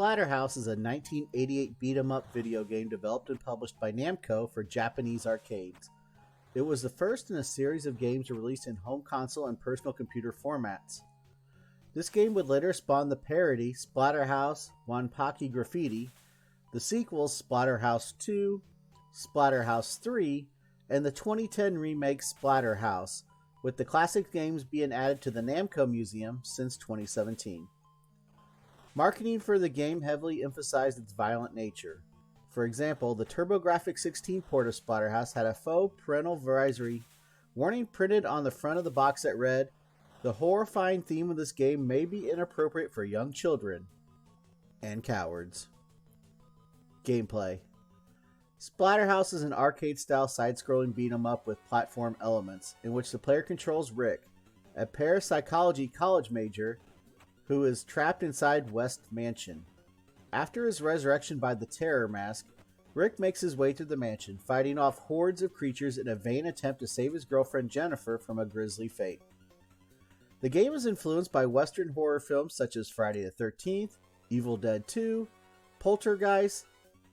Splatterhouse is a 1988 beat-em-up video game developed and published by Namco for Japanese arcades. It was the first in a series of games released in home console and personal computer formats. This game would later spawn the parody Splatterhouse Wanpaki Graffiti, the sequels Splatterhouse 2, Splatterhouse 3, and the 2010 remake Splatterhouse, with the classic games being added to the Namco Museum since 2017. Marketing for the game heavily emphasized its violent nature. For example, the Turbografx 16 port of Splatterhouse had a faux parental advisory warning printed on the front of the box that read, "The horrifying theme of this game may be inappropriate for young children and cowards." Gameplay. Splatterhouse is an arcade-style side-scrolling beat-em-up with platform elements, in which the player controls Rick, a parapsychology college major who is trapped inside West Mansion. After his resurrection by the Terror Mask, Rick makes his way through the mansion, fighting off hordes of creatures in a vain attempt to save his girlfriend Jennifer from a grisly fate. The game is influenced by Western horror films such as Friday the 13th, Evil Dead 2, Poltergeist,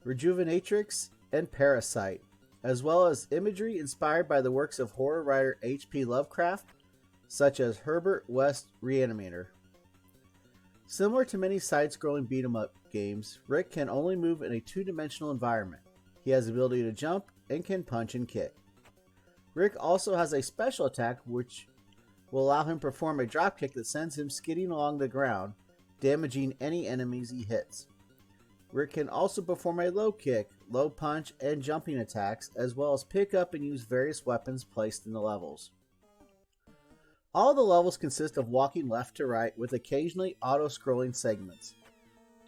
Rejuvenatrix, and Parasite, as well as imagery inspired by the works of horror writer H.P. Lovecraft, such as Herbert West Reanimator. Similar to many side-scrolling beat-em-up games, Rick can only move in a two-dimensional environment. He has the ability to jump and can punch and kick. Rick also has a special attack which will allow him to perform a dropkick that sends him skidding along the ground, damaging any enemies he hits. Rick can also perform a low kick, low punch, and jumping attacks, as well as pick up and use various weapons placed in the levels. All the levels consist of walking left to right with occasionally auto-scrolling segments.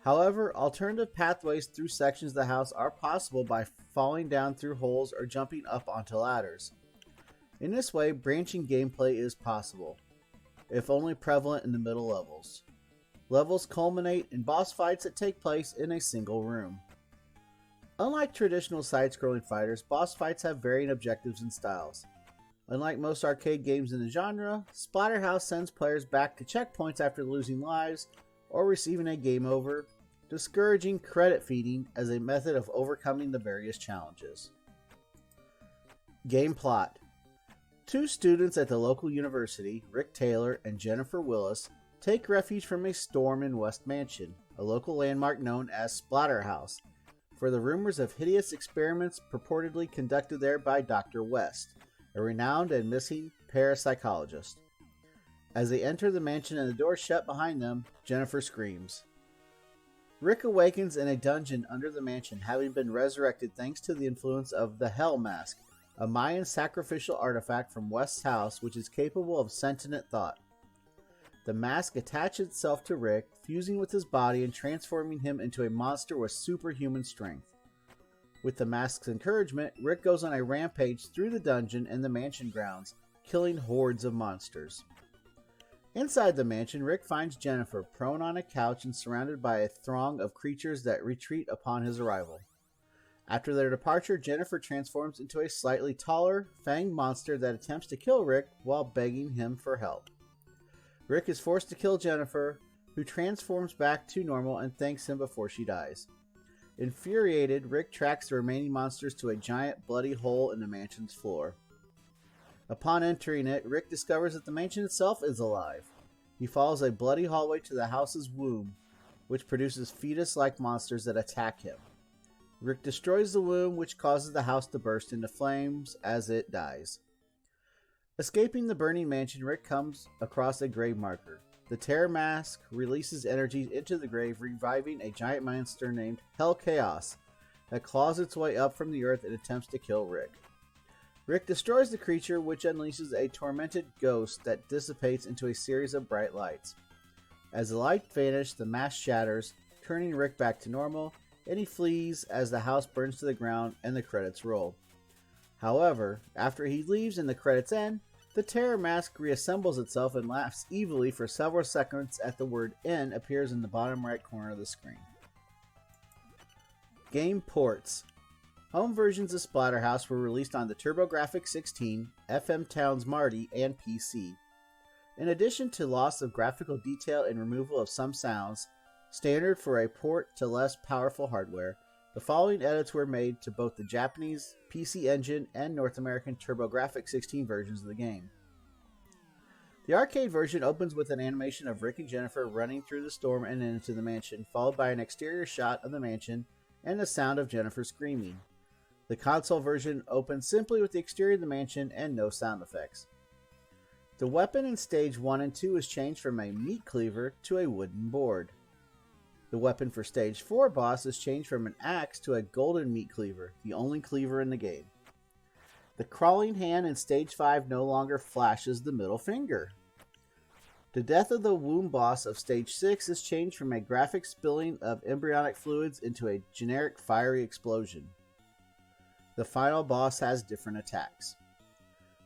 However, alternative pathways through sections of the house are possible by falling down through holes or jumping up onto ladders. In this way, branching gameplay is possible, if only prevalent in the middle levels. Levels culminate in boss fights that take place in a single room. Unlike traditional side-scrolling fighters, boss fights have varying objectives and styles. Unlike most arcade games in the genre, Splatterhouse sends players back to checkpoints after losing lives or receiving a game over, discouraging credit feeding as a method of overcoming the various challenges. Game plot. Two students at the local university, Rick Taylor and Jennifer Willis, take refuge from a storm in West Mansion, a local landmark known as Splatterhouse, for the rumors of hideous experiments purportedly conducted there by Dr. West, a renowned and missing parapsychologist. As they enter the mansion and the door shut behind them, Jennifer screams. Rick awakens in a dungeon under the mansion, having been resurrected thanks to the influence of the Hell Mask, a Mayan sacrificial artifact from West's house which is capable of sentient thought. The mask attaches itself to Rick, fusing with his body and transforming him into a monster with superhuman strength. With the mask's encouragement, Rick goes on a rampage through the dungeon and the mansion grounds, killing hordes of monsters. Inside the mansion, Rick finds Jennifer prone on a couch and surrounded by a throng of creatures that retreat upon his arrival. After their departure, Jennifer transforms into a slightly taller, fanged monster that attempts to kill Rick while begging him for help. Rick is forced to kill Jennifer, who transforms back to normal and thanks him before she dies. Infuriated, Rick tracks the remaining monsters to a giant bloody hole in the mansion's floor. Upon entering it, Rick discovers that the mansion itself is alive. He follows a bloody hallway to the house's womb, which produces fetus-like monsters that attack him. Rick destroys the womb, which causes the house to burst into flames as it dies. Escaping the burning mansion, Rick comes across a grave marker. The Terror Mask releases energies into the grave, reviving a giant monster named Hell Chaos that claws its way up from the earth and attempts to kill Rick. Rick destroys the creature, which unleashes a tormented ghost that dissipates into a series of bright lights. As the light vanishes, the mask shatters, turning Rick back to normal, and he flees as the house burns to the ground and the credits roll. However, after he leaves and the credits end, the Terror Mask reassembles itself and laughs evilly for several seconds as the word N appears in the bottom right corner of the screen. Game ports. Home versions of Splatterhouse were released on the Turbografx 16, FM Towns Marty, and PC. In addition to loss of graphical detail and removal of some sounds, standard for a port to less powerful hardware. The following edits were made to both the Japanese PC Engine and North American Turbografx 16 versions of the game. The arcade version opens with an animation of Rick and Jennifer running through the storm and into the mansion, followed by an exterior shot of the mansion and the sound of Jennifer screaming. The console version opens simply with the exterior of the mansion and no sound effects. The weapon in Stage 1 and 2 is changed from a meat cleaver to a wooden board. The weapon for Stage 4 boss is changed from an axe to a golden meat cleaver, the only cleaver in the game. The crawling hand in Stage 5 no longer flashes the middle finger. The death of the womb boss of Stage 6 is changed from a graphic spilling of embryonic fluids into a generic fiery explosion. The final boss has different attacks.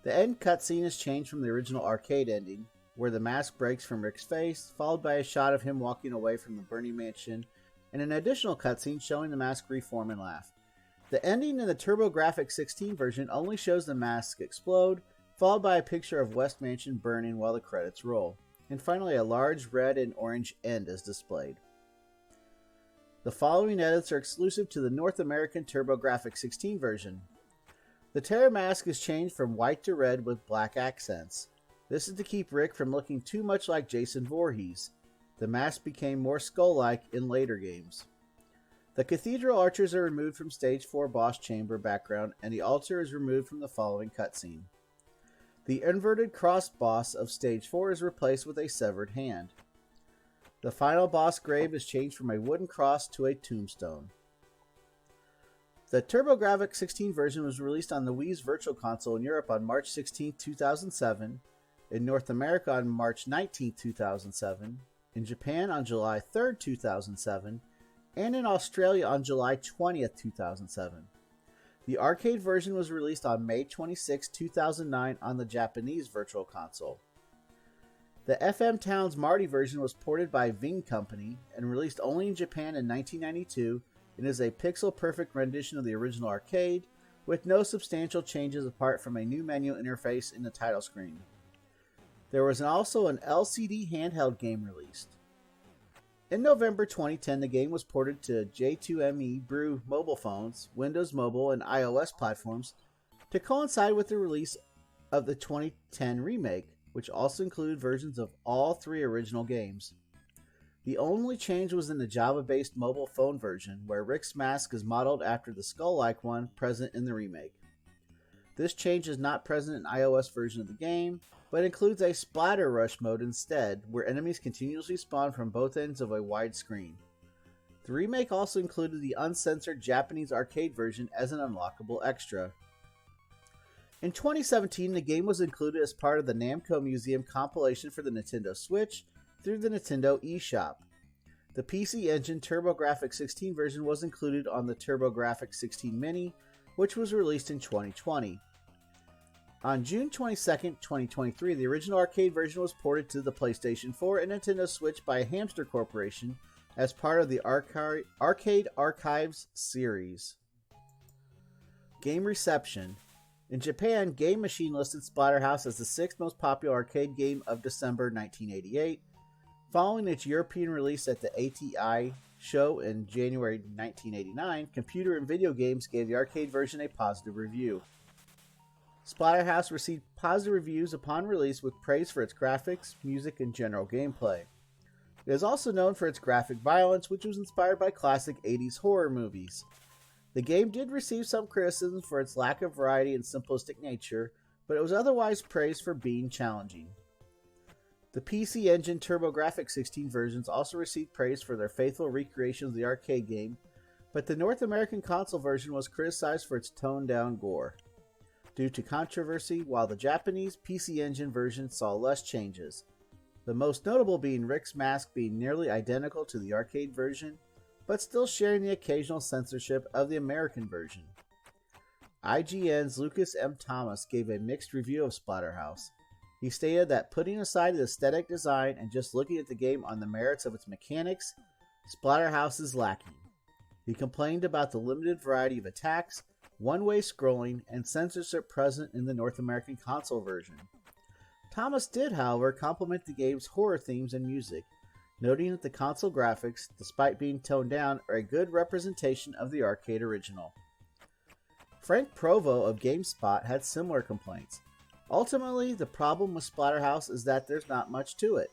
The end cutscene is changed from the original arcade ending, where the mask breaks from Rick's face, followed by a shot of him walking away from the burning mansion, and an additional cutscene showing the mask reform and laugh. The ending in the Turbografx 16 version only shows the mask explode, followed by a picture of West Mansion burning while the credits roll. And finally, a large red and orange end is displayed. The following edits are exclusive to the North American Turbografx 16 version. The Terror mask is changed from white to red with black accents. This is to keep Rick from looking too much like Jason Voorhees. The mask became more skull-like in later games. The cathedral archers are removed from Stage 4 boss chamber background, and the altar is removed from the following cutscene. The inverted cross boss of Stage 4 is replaced with a severed hand. The final boss grave is changed from a wooden cross to a tombstone. The Turbografx 16 version was released on the Wii's Virtual Console in Europe on March 16, 2007, in North America on March 19, 2007, in Japan on July 3, 2007, and in Australia on July 20, 2007. The arcade version was released on May 26, 2009 on the Japanese Virtual Console. The FM Towns Marty version was ported by Ving Company and released only in Japan in 1992 and is a pixel-perfect rendition of the original arcade with no substantial changes apart from a new menu interface in the title screen. There was also an LCD handheld game released. In November 2010, the game was ported to J2ME Brew mobile phones, Windows Mobile, and iOS platforms to coincide with the release of the 2010 remake, which also included versions of all three original games. The only change was in the Java-based mobile phone version, where Rick's mask is modeled after the skull-like one present in the remake. This change is not present in the iOS version of the game, but includes a splatter rush mode instead, where enemies continuously spawn from both ends of a wide screen. The remake also included the uncensored Japanese arcade version as an unlockable extra. In 2017, the game was included as part of the Namco Museum compilation for the Nintendo Switch through the Nintendo eShop. The PC Engine Turbografx 16 version was included on the Turbografx 16 Mini, which was released in 2020. On June 22, 2023, the original arcade version was ported to the PlayStation 4 and Nintendo Switch by Hamster Corporation as part of the Arcade Archives series. Game reception. In Japan, Game Machine listed Splatterhouse as the sixth most popular arcade game of December 1988. Following its European release at the ATI show in January 1989, Computer and Video Games gave the arcade version a positive review. Splatterhouse received positive reviews upon release with praise for its graphics, music, and general gameplay. It is also known for its graphic violence, which was inspired by classic 80s horror movies. The game did receive some criticism for its lack of variety and simplistic nature, but it was otherwise praised for being challenging. The PC Engine Turbografx 16 versions also received praise for their faithful recreation of the arcade game, but the North American console version was criticized for its toned-down gore due to controversy, while the Japanese PC Engine version saw less changes, the most notable being Rick's mask being nearly identical to the arcade version, but still sharing the occasional censorship of the American version. IGN's Lucas M. Thomas gave a mixed review of Splatterhouse. He stated that putting aside the aesthetic design and just looking at the game on the merits of its mechanics, Splatterhouse is lacking. He complained about the limited variety of attacks, one-way scrolling, and censorship present in the North American console version. Thomas did, however, compliment the game's horror themes and music. noting that the console graphics, despite being toned down, are a good representation of the arcade original. Frank Provo of GameSpot had similar complaints. Ultimately, the problem with Splatterhouse is that there's not much to it.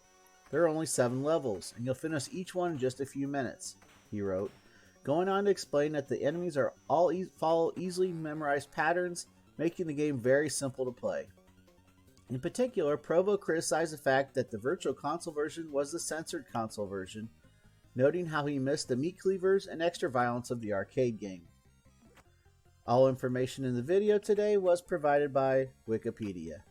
There are only 7 levels, and you'll finish each one in just a few minutes, he wrote, going on to explain that the enemies are all follow easily memorized patterns, making the game very simple to play. In particular, Provo criticized the fact that the Virtual Console version was the censored console version, noting how he missed the meat cleavers and extra violence of the arcade game. All information in the video today was provided by Wikipedia.